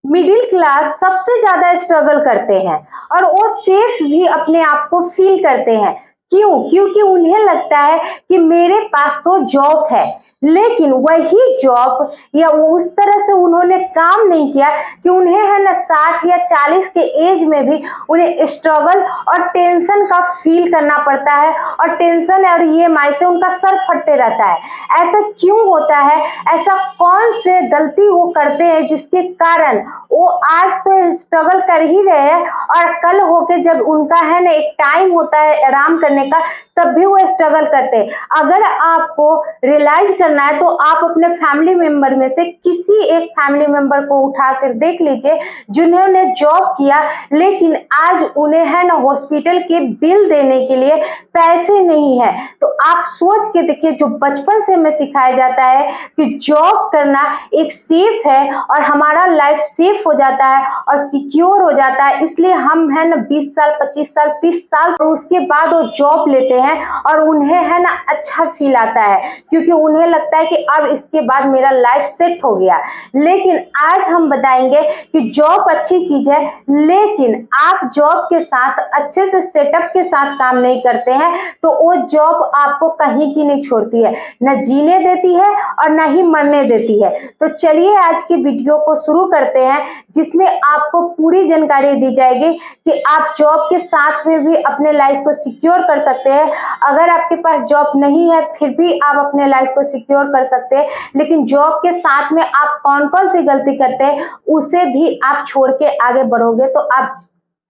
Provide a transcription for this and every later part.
Middle class सबसे ज्यादा struggle करते हैं और वो सेफ भी अपने आप को फील करते हैं। क्यों? क्योंकि उन्हें लगता है कि मेरे पास तो जॉब है, लेकिन वही जॉब या उस तरह से उन्होंने काम नहीं किया कि उन्हें है ना 60 या 40 के एज में भी उन्हें स्ट्रगल और टेंशन का फील करना पड़ता है और टेंशन और ईएमआई से उनका सर फटते रहता है। ऐसा क्यों होता है? ऐसा कौन से गलती वो करते हैं जिसके कारण वो आज तो स्ट्रगल कर ही रहे हैं और कल होके जब उनका है ना एक टाइम होता है आराम करने का, तब भी वो स्ट्रगल करते हैं। अगर आपको रियलाइज करना है तो आप अपने फैमिली मेंबर में से किसी एक फैमिली मेंबर को उठाकर देख लीजिए जिन्होंने जॉब किया, लेकिन आज उन्हें है ना हॉस्पिटल के बिल देने के लिए पैसे नहीं है। तो आप सोच के देखिए, जो बचपन से हमें सिखाया जाता है कि जॉब करना एक सेफ है और हमारा लाइफ सेफ हो जाता है और सिक्योर हो जाता है, इसलिए हम है ना 20 साल 25 साल 30 साल और उसके बाद वो जॉब लेते हैं और उन्हें है ना अच्छा फील आता है, क्योंकि उन्हें लगता है कि अब इसके बाद मेरा लाइफ सेट हो गया। लेकिन आज हम बताएंगे कि जॉब अच्छी चीज है, लेकिन आप जॉब के साथ अच्छे से सेटअप के साथ काम नहीं करते हैं तो वो जॉब आपको कहीं की नहीं छोड़ती है, न जीने देती है और न ही मरने देती है। तो चलिए आज की वीडियो को शुरू करते हैं, जिसमें आपको पूरी जानकारी दी जाएगी कि आप जॉब के साथ में भी अपने लाइफ को सिक्योर कर सकते हैं। अगर आपके पास जॉब नहीं है फिर भी आप अपने लाइफ को सिक्योर कर सकते हैं, लेकिन जॉब के साथ में आप कौन कौन सी गलती करते हैं उसे भी आप छोड़ के आगे बढ़ोगे तो आप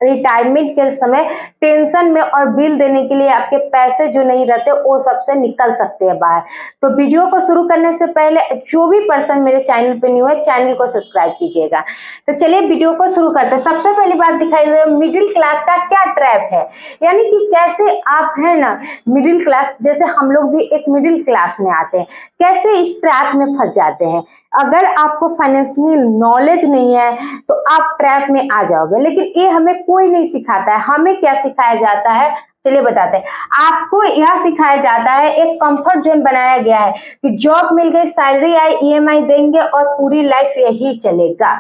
रिटायरमेंट के समय टेंशन में और बिल देने के लिए आपके पैसे जो नहीं रहते वो सबसे निकल सकते हैं बाहर। तो वीडियो को शुरू करने से पहले जो भी पर्सन मेरे चैनल पे न्यू है, चैनल को सब्सक्राइब कीजिएगा। तो चलिए वीडियो को शुरू करते हैं। सबसे पहली बात दिखाई दे मिडिल क्लास का क्या ट्रैप है, यानी कि कैसे आप है ना मिडिल क्लास, जैसे हम लोग भी एक मिडिल क्लास में आते हैं, कैसे इस ट्रैप में फंस जाते हैं। अगर आपको फाइनेंशियल नॉलेज नहीं है तो आप ट्रैप में आ जाओगे, लेकिन ये हमें कोई नहीं सिखाता है। हमें क्या सिखाया जाता है, चलिए बताते हैं। आपको यह सिखाया जाता है, एक कंफर्ट जोन बनाया गया है कि जॉब मिल गई, सैलरी आई, ईएमआई देंगे और पूरी लाइफ यही चलेगा।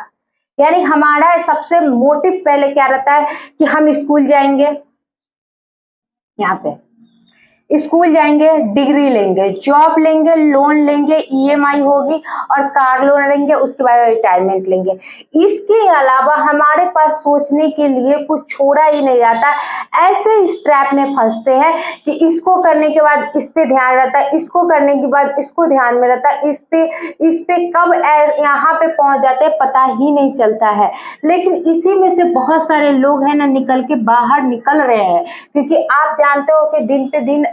यानी हमारा सबसे मोटिव पहले क्या रहता है कि हम स्कूल जाएंगे, यहाँ पे स्कूल जाएंगे, डिग्री लेंगे, जॉब लेंगे, लोन लेंगे, ईएमआई होगी और कार लोन लेंगे, उसके बाद रिटायरमेंट लेंगे। इसके अलावा हमारे पास सोचने के लिए कुछ छोड़ा ही नहीं जाता। ऐसे इस ट्रैप में फंसते हैं कि इसको करने के बाद इस पे ध्यान रहता है, इसको करने के बाद इसको ध्यान में रहता है, इस पे कब यहाँ पे पहुंच जाते हैं पता ही नहीं चलता है। लेकिन इसी में से बहुत सारे लोग हैं ना निकल के बाहर निकल रहे हैं, क्योंकि आप जानते हो कि दिन पे दिन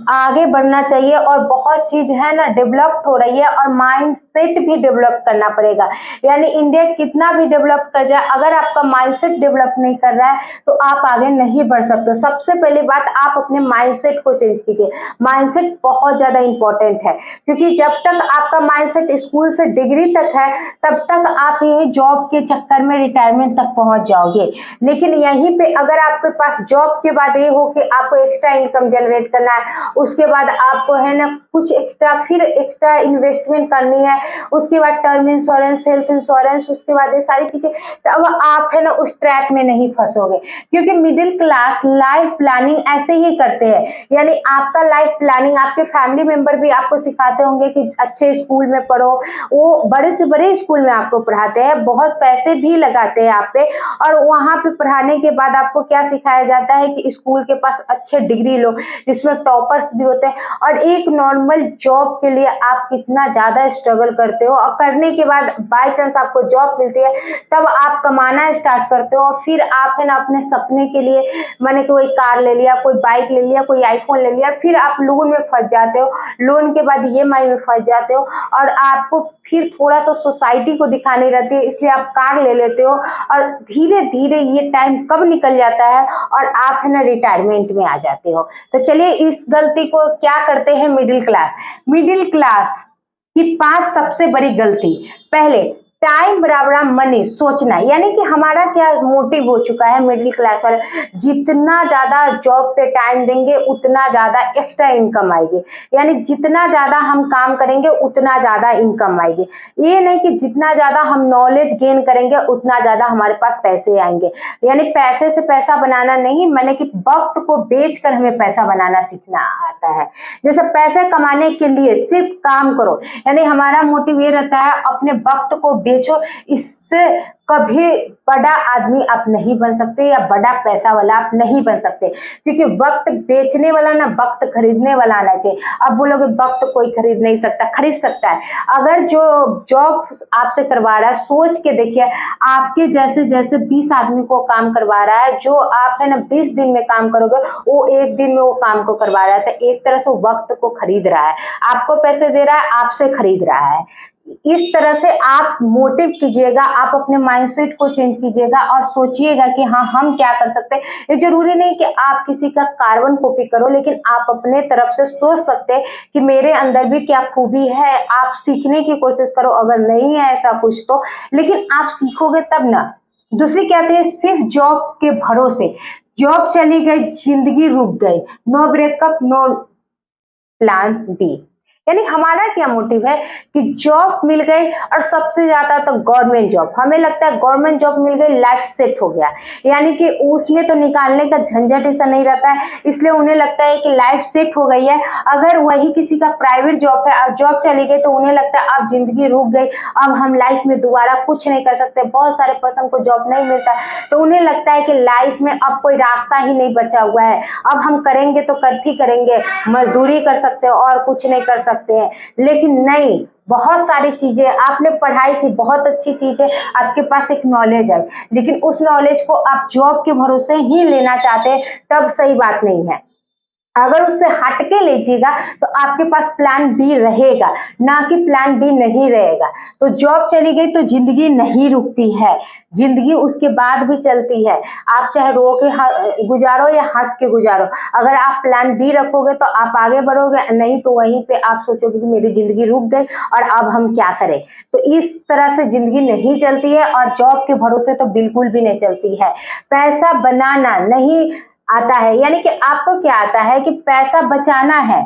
आगे बढ़ना चाहिए और बहुत चीज है ना डेवलप हो रही है और माइंड सेट भी डेवलप करना पड़ेगा। यानी इंडिया कितना भी डेवलप कर जाए, अगर आपका माइंडसेट डेवलप नहीं कर रहा है तो आप आगे नहीं बढ़ सकते। सबसे पहली बात, आप अपने माइंडसेट को चेंज कीजिए। माइंडसेट बहुत ज्यादा इंपॉर्टेंट है, क्योंकि जब तक आपका माइंडसेट स्कूल से डिग्री तक है तब तक आप यही जॉब के चक्कर में रिटायरमेंट तक पहुंच जाओगे। लेकिन यहीं पे अगर आपके पास जॉब के बाद ये हो कि आपको एक्स्ट्रा इनकम जनरेट करना है, उसके बाद आपको है ना कुछ एक्स्ट्रा इन्वेस्टमेंट करनी है, उसके बाद टर्म इंश्योरेंस, हेल्थ इंश्योरेंस, उसके बाद ये सारी चीजें, तब आप है ना उस ट्रैप में नहीं फंसोगे। क्योंकि मिडिल क्लास लाइफ प्लानिंग ऐसे ही करते हैं। यानी आपका लाइफ प्लानिंग आपके फैमिली मेंबर भी आपको सिखाते होंगे कि अच्छे स्कूल में पढ़ो, वो बड़े से बड़े स्कूल में आपको पढ़ाते हैं, बहुत पैसे भी लगाते हैं आप पे, और वहां पे पढ़ाने के बाद आपको क्या सिखाया जाता है कि स्कूल के पास अच्छे डिग्री लो, जिसमें टॉपर्स भी होते हैं, और एक नॉर्मल जॉब के लिए आप कितना ज्यादा स्ट्रगल करते हो, और करने के बाद बाय चांस आपको जॉब मिलती है तब आप कमाना स्टार्ट करते हो। फिर आप है ना अपने सपने के लिए मैंने कोई कार ले लिया, कोई बाइक ले लिया, कोई आईफोन ले लिया, फिर आप लोन में फंस जाते हो, लोन के बाद ईएमआई में फंस जाते हो, और आपको फिर थोड़ा सा सोसाइटी को दिखानी रहती है, इसलिए आप कार ले लेते हो, और धीरे धीरे ये टाइम कब निकल जाता है और आप है ना रिटायरमेंट में आ जाते हो। तो चलिए इस गलती को क्या करते हैं मिडिल क्लास की 5 सबसे बड़ी गलती। पहले, टाइम बराबर मनी सोचना, यानी कि हमारा क्या मोटिव हो चुका है मिडिल क्लास वाले, जितना ज्यादा जॉब पे टाइम देंगे उतना ज्यादा एक्स्ट्रा इनकम आएगी, यानी जितना ज्यादा हम काम करेंगे उतना ज्यादा इनकम आएगी। ये नहीं कि जितना ज्यादा हम नॉलेज गेन करेंगे उतना ज्यादा हमारे पास पैसे आएंगे, यानी पैसे से पैसा बनाना नहीं, मैंने कि वक्त को बेचकर हमें पैसा बनाना सीखना आता है। जैसे पैसे कमाने के लिए सिर्फ काम करो, यानी हमारा मोटिव ये रहता है अपने वक्त को बेचो, इससे कभी बड़ा आदमी आप नहीं बन सकते या बड़ा पैसा वाला आप नहीं बन सकते, क्योंकि वक्त बेचने वाला ना वक्त खरीदने वाला आना चाहिए। अब बोलोगे वक्त कोई खरीद नहीं सकता, खरीद सकता है। अगर जो जॉब आपसे करवा रहा है, सोच के देखिए, आपके जैसे जैसे 20 आदमी को काम करवा रहा है, जो आप है ना 20 दिन में काम करोगे वो एक दिन में वो काम को करवा रहा है, तो एक तरह से वक्त को खरीद रहा है, आपको पैसे दे रहा है, आपसे खरीद रहा है। इस तरह से आप मोटिव कीजिएगा, आप अपने माइंडसेट को चेंज कीजिएगा और सोचिएगा कि हाँ हम क्या कर सकते हैं। ये जरूरी नहीं कि आप किसी का कार्बन कॉपी करो, लेकिन आप अपने तरफ से सोच सकते हैं कि मेरे अंदर भी क्या खूबी है, आप सीखने की कोशिश करो। अगर नहीं है ऐसा कुछ तो, लेकिन आप सीखोगे तब ना। दूसरी कहते हैं सिर्फ जॉब के भरोसे, जॉब चली गई जिंदगी रुक गई, no breakup no plan B, यानी हमारा क्या मोटिव है कि जॉब मिल गई, और सबसे ज्यादा तो गवर्नमेंट जॉब। हमें लगता है गवर्नमेंट जॉब मिल गई लाइफ सेट हो गया, यानी कि उसमें तो निकालने का झंझट ऐसा नहीं रहता है, इसलिए उन्हें लगता है कि लाइफ सेट हो गई है। अगर वही किसी का प्राइवेट जॉब है और जॉब चली गई तो उन्हें लगता है अब जिंदगी रुक गई, अब हम लाइफ में दोबारा कुछ नहीं कर सकते। बहुत सारे पर्सन को जॉब नहीं मिलता तो उन्हें लगता है कि लाइफ में अब कोई रास्ता ही नहीं बचा हुआ है, अब हम करेंगे तो करती करेंगे, मजदूरी कर सकते हैं और कुछ नहीं कर सकते हैं। लेकिन नहीं, बहुत सारी चीजें आपने पढ़ाई की, बहुत अच्छी चीज है, आपके पास एक नॉलेज है, लेकिन उस नॉलेज को आप जॉब के भरोसे ही लेना चाहते हैं, तब सही बात नहीं है। अगर उससे हट के लीजिएगा तो आपके पास प्लान बी रहेगा, ना कि प्लान बी नहीं रहेगा। तो जॉब चली गई तो जिंदगी नहीं रुकती है, जिंदगी उसके बाद भी चलती है। आप चाहे रो के गुजारो या हंस के गुजारो, अगर आप प्लान बी रखोगे तो आप आगे बढ़ोगे, नहीं तो वहीं पे आप सोचोगे कि मेरी जिंदगी रुक गई और अब हम क्या करें। तो इस तरह से जिंदगी नहीं चलती है, और जॉब के भरोसे तो बिल्कुल भी नहीं चलती है। पैसा बनाना नहीं आता है, यानी कि आपको क्या आता है कि पैसा बचाना है,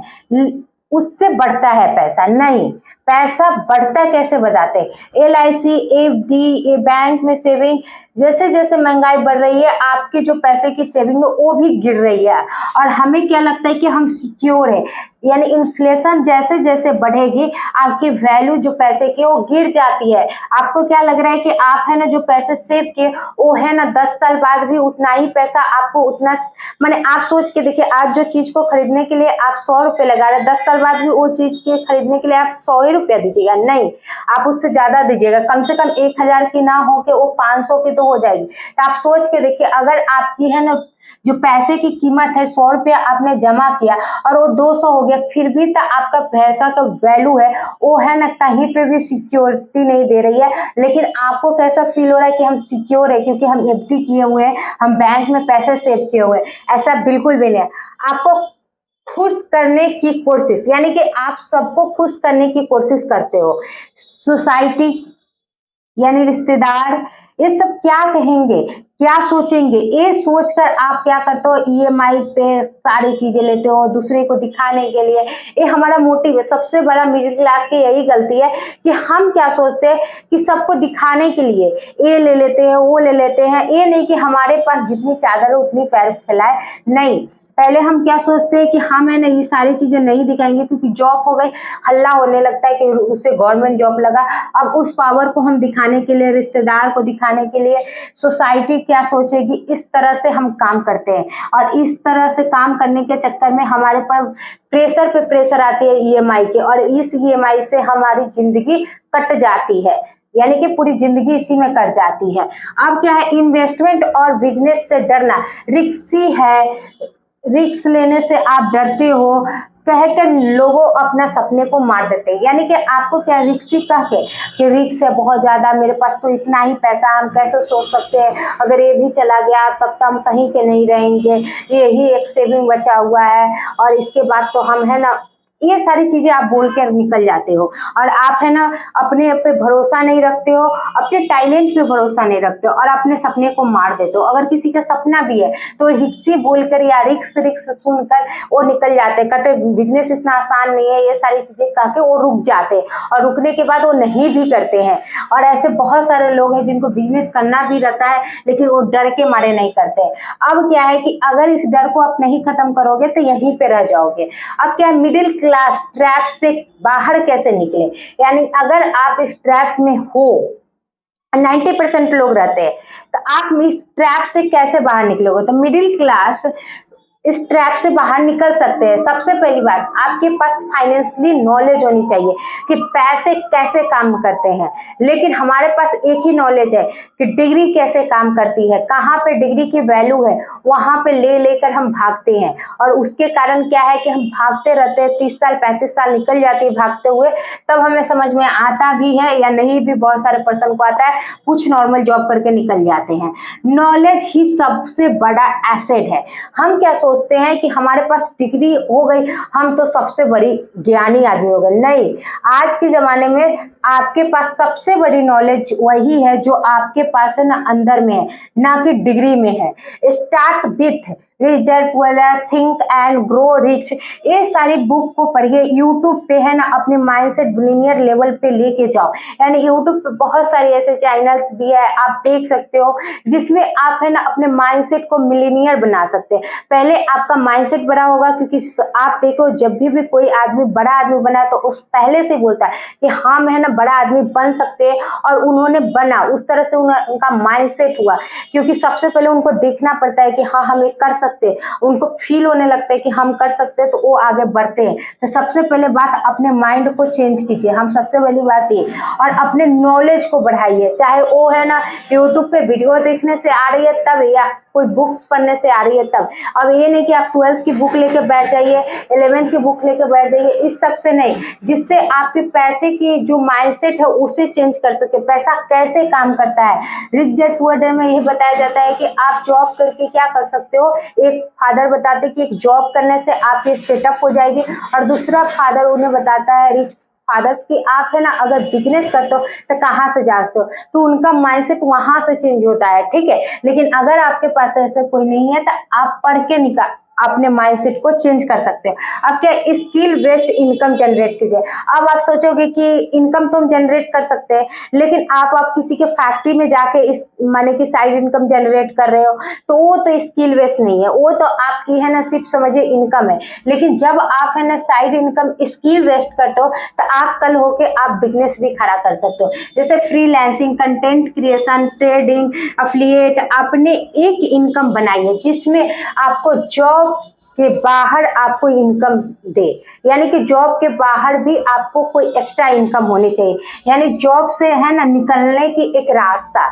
उससे बढ़ता है पैसा नहीं। पैसा बढ़ता कैसे बताते, LIC, FD, बैंक में सेविंग, जैसे जैसे महंगाई बढ़ रही है आपकी जो पैसे की सेविंग है वो भी गिर रही है, और हमें क्या लगता है कि हम सिक्योर है, यानी इन्फ्लेशन जैसे जैसे बढ़ेगी आपकी वैल्यू जो पैसे की वो गिर जाती है। आपको क्या लग रहा है कि आप है ना जो पैसे सेव किए वो है ना 10 साल बाद भी उतना ही पैसा आपको उतना, माने आप सोच के देखिए, आज जो चीज को खरीदने के लिए आप 100 रुपए लगा रहे हैं, 10 साल बाद भी वो चीज के खरीदने के लिए आप 100 ही रुपया दीजिएगा, नहीं, आप उससे ज्यादा दीजिएगा, कम से कम 1000 की ना हो के वो 500 की तो हो जाएगी। तो आप सोच के देखिए, अगर आपकी है ना जो पैसे की कीमत है 100 रुपया आपने जमा किया और वो 200 हो गया, फिर भी तो आपका पैसा का वैल्यू है वो है ना कहीं पे भी सिक्योरिटी नहीं दे रही है। लेकिन आपको कैसा फील हो रहा है कि हम सिक्योर है क्योंकि हम FD किए हुए हैं, हम बैंक में पैसे सेव किए हुए हैं। ऐसा बिल्कुल भी नहीं है। आपको खुश करने की कोशिश, यानी कि आप सबको खुश करने की कोशिश करते हो, सोसाइटी यानी रिश्तेदार, ये सब क्या कहेंगे, क्या सोचेंगे, ये सोचकर आप क्या करते हो, EMI पे सारी चीजें लेते हो दूसरे को दिखाने के लिए। ये हमारा मोटिव है। सबसे बड़ा मिडिल क्लास की यही गलती है कि हम क्या सोचते हैं कि सबको दिखाने के लिए ये ले लेते हैं वो ले लेते हैं, ये नहीं कि हमारे पास जितनी चादर है उतनी पैर फैलाए, नहीं। पहले हम क्या सोचते हैं कि हम है ना ये सारी चीजें नहीं दिखाएंगे क्योंकि जॉब हो गई, हल्ला होने लगता है कि उसे गवर्नमेंट जॉब लगा। अब उस पावर को हम दिखाने के लिए, रिश्तेदार को दिखाने के लिए, सोसाइटी क्या सोचेगी, इस तरह से हम काम करते हैं। और इस तरह से काम करने के चक्कर में हमारे पर प्रेशर पे प्रेशर आती है EMI के, और इस EMI से हमारी जिंदगी कट जाती है, यानी कि पूरी जिंदगी इसी में कट जाती है। अब क्या है, इन्वेस्टमेंट और बिजनेस से डरना रिस्की है, रिस्क लेने से आप डरते हो कहकर लोगों अपना सपने को मार देते हैं। यानी कि आपको क्या रिक्सी कह के कि रिक्स है बहुत ज्यादा, मेरे पास तो इतना ही पैसा, हम कैसे सोच सकते हैं, अगर ये भी चला गया तब तो हम कहीं के नहीं रहेंगे, यही एक सेविंग बचा हुआ है और इसके बाद तो हम है ना ये सारी चीजें आप बोल कर निकल जाते हो, और आप है ना अपने पे भरोसा नहीं रखते हो, अपने टैलेंट पे भरोसा नहीं रखते हो, और अपने सपने को मार देते हो। अगर किसी का सपना भी है तो रिक्सी बोलकर या रिक्स रिक्स सुनकर वो निकल जाते, कहते बिजनेस इतना आसान नहीं है, ये सारी चीजें कह के वो रुक जाते, और रुकने के बाद वो नहीं भी करते हैं। और ऐसे बहुत सारे लोग हैं जिनको बिजनेस करना भी रहता है लेकिन वो डर के मारे नहीं करते। अब क्या है कि अगर इस डर को आप नहीं खत्म करोगे तो यहीं पे रह जाओगे। अब क्या, मिडिल क्लास ट्रैप से बाहर कैसे निकले, यानी अगर आप इस ट्रैप में हो, 90% लोग रहते हैं, तो आप इस ट्रैप से कैसे बाहर निकलोगे। तो मिडिल क्लास इस ट्रैप से बाहर निकल सकते हैं। सबसे पहली बात, आपके पास फाइनेंशियली नॉलेज होनी चाहिए कि पैसे कैसे काम करते हैं। लेकिन हमारे पास एक ही नॉलेज है कि डिग्री कैसे काम करती है, कहाँ पे डिग्री की वैल्यू है, वहां पे ले लेकर हम भागते हैं। और उसके कारण क्या है कि हम भागते रहते हैं, 30 साल 35 साल निकल जाती है भागते हुए, तब हमें समझ में आता भी है या नहीं भी, बहुत सारे पर्सन को आता है, कुछ नॉर्मल जॉब करके निकल जाते हैं। नॉलेज ही सबसे बड़ा एसेट है। हम क्या सोचते हैं कि हमारे पास डिग्री हो गई, हम तो सबसे बड़ी ज्ञानी आदमी हो गए। नहीं, आज के जमाने में आपके पास सबसे बड़ी नॉलेज वही है जो आपके पास है ना अंदर में है, ना कि डिग्री में है। Start with rich dad poor dad, think and grow rich, ये सारी बुक को पढ़िए। यूट्यूब पे है ना अपने माइंडसेट बिलियनियर लेवल पे लेके जाओ, यानी यूट्यूब पे बहुत सारे ऐसे चैनल्स भी है, आप देख सकते हो, जिसमें आप है ना अपने माइंडसेट को मिलियनियर बना सकते हैं। पहले आपका माइंडसेट बड़ा होगा, क्योंकि आप देखो जब भी कोई आदमी बड़ा आदमी बना तो उस पहले से बोलता है कि हाँ मैं है ना बड़ा आदमी बन सकते हैं, और उन्होंने बना, उस तरह से उनका माइंडसेट हुआ। क्योंकि सबसे पहले उनको देखना पड़ता है कि हाँ हम ये कर सकते हैं, उनको फील होने लगता है कि हम कर सकते हैं, तो वो आगे बढ़ते हैं। तो सबसे पहले बात, अपने माइंड को चेंज कीजिए, हम सबसे पहली बात ये, और अपने नॉलेज को बढ़ाइए। चाहे वो है ना यूट्यूब पे वीडियो देखने से आ रही है तब, या कोई बुक्स पढ़ने से आ रही है तब। अब ये नहीं कि आप 12th की बुक लेके बैठ जाइए, 11th की बुक लेके बैठ जाइए, इस सब से नहीं, जिससे आपके पैसे की जो माइंडसेट है उसे चेंज कर सके, पैसा कैसे काम करता है। रिच डैड पुअर डैड में यही बताया जाता है कि आप जॉब करके क्या कर सकते हो। एक फादर बताते कि एक जॉब करने से आपकी सेटअप हो जाएगी, और दूसरा फादर उन्हें बताता है, रिच फादर्स की, आप है ना अगर बिजनेस करते हो तो कहाँ से जाते हो, तो उनका माइंडसेट वहां से चेंज होता है, ठीक है। लेकिन अगर आपके पास ऐसा कोई नहीं है तो आप पढ़ के निकाल अपने माइंडसेट को चेंज कर सकते हो। अब क्या, स्किल बेस्ड इनकम जनरेट कीजिए। अब आप सोचोगे कि इनकम तो हम जनरेट कर सकते हैं, लेकिन आप किसी के फैक्ट्री में जाके इस माने कि साइड इनकम जनरेट कर रहे हो, तो वो तो स्किल बेस्ड नहीं है, वो तो आपकी है ना सिर्फ समझिए इनकम है। लेकिन जब आप है ना साइड इनकम स्किल बेस्ड करते हो तो आप कल होके आप बिजनेस भी खड़ा कर सकते हो, जैसे freelancing, content creation, trading, affiliate. अपने एक इनकम बनाइए जिसमें आपको जॉब के बाहर आपको इनकम दे, यानी कि जॉब के बाहर भी आपको कोई एक्स्ट्रा इनकम होनी चाहिए। यानी जॉब से है ना निकलने की एक रास्ता,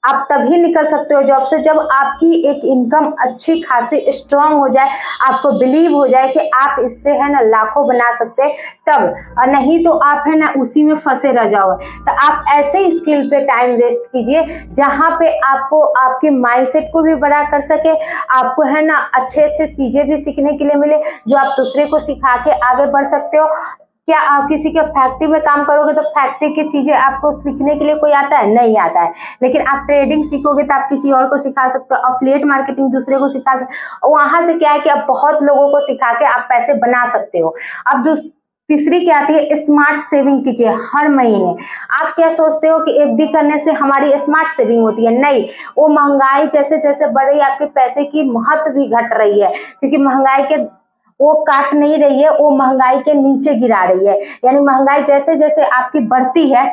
आप तभी निकल सकते हो जॉब से जब आपकी एक इनकम अच्छी खासी स्ट्रांग हो जाए, आपको बिलीव हो जाए कि आप इससे है ना लाखों बना सकते हैं, तब। और नहीं तो आप है ना उसी में फंसे रह जाओगे। तो आप ऐसे स्किल पे टाइम वेस्ट कीजिए जहाँ पे आपको आपके माइंडसेट को भी बड़ा कर सके, आपको है ना अच्छे अच्छे चीजें भी सीखने के लिए मिले, जो आप दूसरे को सिखा के आगे बढ़ सकते हो। क्या आप किसी के फैक्ट्री में काम करोगे तो फैक्ट्री की चीजें आपको सीखने के लिए कोई आता है? नहीं आता है। लेकिन आप ट्रेडिंग सीखोगे तो आप किसी और को सिखा सकते हो, एफिलिएट मार्केटिंग दूसरे को सिखा सकते हो। वहां से क्या है कि आप बहुत लोगों को सिखा के आप पैसे बना सकते हो। अब तीसरी क्या आती है, स्मार्ट सेविंग कीजिए हर महीने। आप क्या सोचते हो कि एफडी करने से हमारी स्मार्ट सेविंग होती है? नहीं, वो महंगाई जैसे जैसे बढ़ रही है आपके पैसे की महत्व भी घट रही है, क्योंकि महंगाई के वो काट नहीं रही है, वो महंगाई के नीचे गिरा रही है। यानी महंगाई जैसे जैसे आपकी बढ़ती है,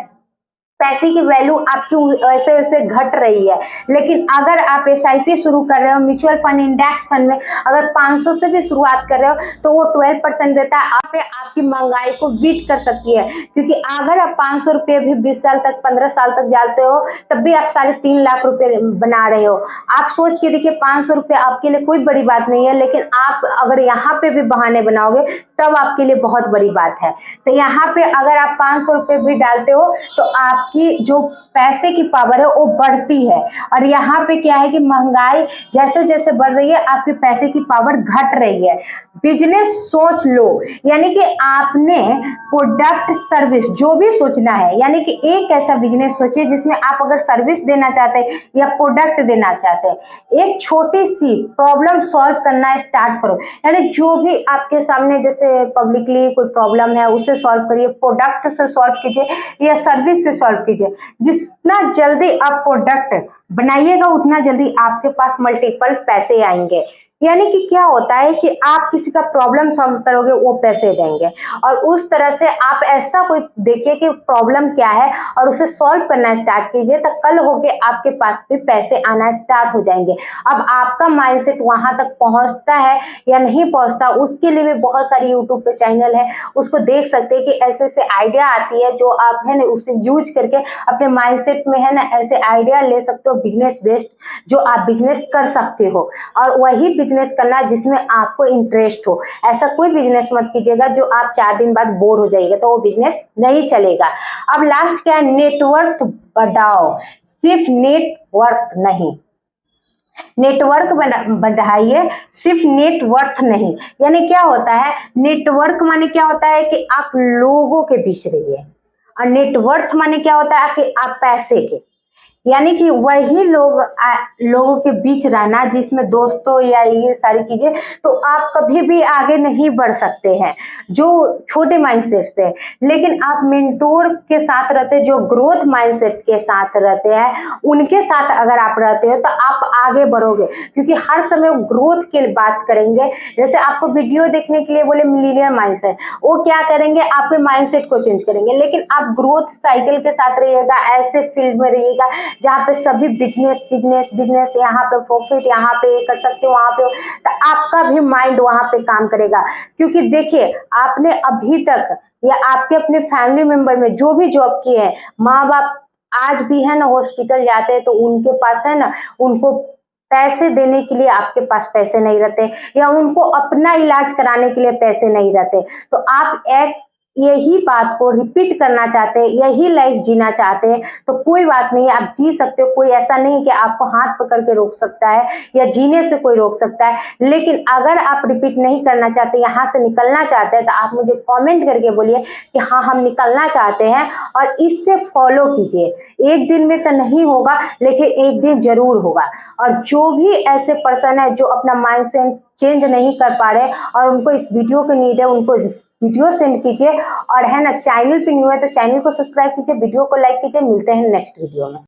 पैसे की वैल्यू आपकी वैसे वैसे घट रही है। लेकिन अगर आप एसआईपी शुरू कर रहे हो, म्यूचुअल फंड, इंडेक्स फंड में अगर 500 से भी शुरुआत कर रहे हो तो वो 12% देता है, आप आपकी महंगाई को बीट कर सकती है। क्योंकि अगर आप 500 रुपये भी 20 साल तक 15 साल तक जाते हो तब भी आप 3.5 लाख रुपए बना रहे हो। आप सोच के देखिए, 500 रुपये आपके लिए कोई बड़ी बात नहीं है, लेकिन आप अगर यहाँ पे भी बहाने बनाओगे तब आपके लिए बहुत बड़ी बात है। तो यहाँ पे अगर आप 500 रुपये भी डालते हो तो आपकी जो पैसे की पावर है वो बढ़ती है। और यहाँ पे क्या है कि महंगाई जैसे जैसे बढ़ रही है आपके पैसे की पावर घट रही है। बिजनेस सोच लो, यानी कि आपने प्रोडक्ट सर्विस जो भी सोचना है, यानी कि एक ऐसा बिजनेस सोचिए जिसमें आप अगर सर्विस देना चाहते हैं या प्रोडक्ट देना चाहते हैं, एक छोटी सी प्रॉब्लम सॉल्व करना स्टार्ट करो। यानी जो भी आपके सामने जैसे पब्लिकली कोई प्रॉब्लम है उसे सॉल्व करिए, प्रोडक्ट से सॉल्व कीजिए या सर्विस से सॉल्व कीजिए। जितना जल्दी आप प्रोडक्ट बनाइएगा उतना जल्दी आपके पास मल्टीपल पैसे आएंगे। यानी कि क्या होता है कि आप किसी का प्रॉब्लम सॉल्व करोगे वो पैसे देंगे, और उस तरह से आप ऐसा कोई देखिए कि प्रॉब्लम क्या है और उसे सॉल्व करना स्टार्ट कीजिए, तो कल होके आपके पास भी पैसे आना स्टार्ट हो जाएंगे। अब आपका माइंडसेट वहां तक पहुंचता है या नहीं पहुंचता, उसके लिए भी बहुत सारी यूट्यूब पे चैनल है, उसको देख सकते हैं कि ऐसे ऐसे आइडिया आती है जो आप है ना उसे यूज करके अपने माइंडसेट में है ना ऐसे आइडिया ले सकते हो बिजनेस बेस्ड, जो आप बिजनेस कर सकते हो। और वही बिजनेस करना जिसमें आपको इंटरेस्ट हो। ऐसा कोई बिजनेस मत कीजिएगा जो आप 4 दिन बाद बोर हो जाइएगा, तो वो बिजनेस नहीं चलेगा। अब लास्ट क्या है, नेटवर्क बढ़ाओ, सिर्फ नेटवर्क नहीं, नेटवर्क बढ़ाइए, सिर्फ नेटवर्थ नहीं। यानी क्या होता है, नेटवर्क माने क्या होता है कि आप लोगों के बीच रहिए, और नेटवर्थ माने क्या होता है कि आप पैसे के, यानी कि वही लोगों के बीच रहना जिसमें दोस्तों या ये सारी चीजें, तो आप कभी भी आगे नहीं बढ़ सकते हैं जो छोटे माइंडसेट से। लेकिन आप मेंटोर के साथ रहते, जो ग्रोथ माइंडसेट के साथ रहते हैं, उनके साथ अगर आप रहते हो तो आप आगे बढ़ोगे, क्योंकि हर समय ग्रोथ की बात करेंगे। जैसे आपको वीडियो देखने के लिए बोले मिलीनियर माइंडसेट, वो क्या करेंगे, आपके माइंडसेट को चेंज करेंगे। लेकिन आप ग्रोथ साइकिल के साथ रहिएगा, ऐसे फील्ड में रहिएगा जहाँ पे सभी बिजनेस बिजनेस बिजनेस, यहाँ पे प्रॉफिट, यहाँ पे कर सकते हो, वहां पे, तो आपका भी माइंड वहां पे काम करेगा। क्योंकि देखिए आपने अभी तक या आपके अपने फैमिली मेंबर में जो भी जॉब किए हैं, माँ बाप आज भी है ना हॉस्पिटल जाते हैं तो उनके पास है ना, उनको पैसे देने के लिए आपके पास पैसे नहीं रहते, या उनको अपना इलाज कराने के लिए पैसे नहीं रहते। तो आप एक यही बात को रिपीट करना चाहते हैं, यही लाइफ जीना चाहते हैं, तो कोई बात नहीं, आप जी सकते हो। कोई ऐसा नहीं कि आपको हाथ पकड़ के रोक सकता है या जीने से कोई रोक सकता है। लेकिन अगर आप रिपीट नहीं करना चाहते, यहाँ से निकलना चाहते हैं, तो आप मुझे कमेंट करके बोलिए कि हाँ हम निकलना चाहते हैं, और इससे फॉलो कीजिए। एक दिन में तो नहीं होगा, लेकिन एक दिन जरूर होगा। और जो भी ऐसे पर्सन है जो अपना माइंडसेट चेंज नहीं कर पा रहे और उनको इस वीडियो की नीड है, उनको वीडियो सेंड कीजिए। और है ना, चैनल पे न्यू है तो चैनल को सब्सक्राइब कीजिए, वीडियो को लाइक कीजिए। मिलते हैं नेक्स्ट वीडियो में।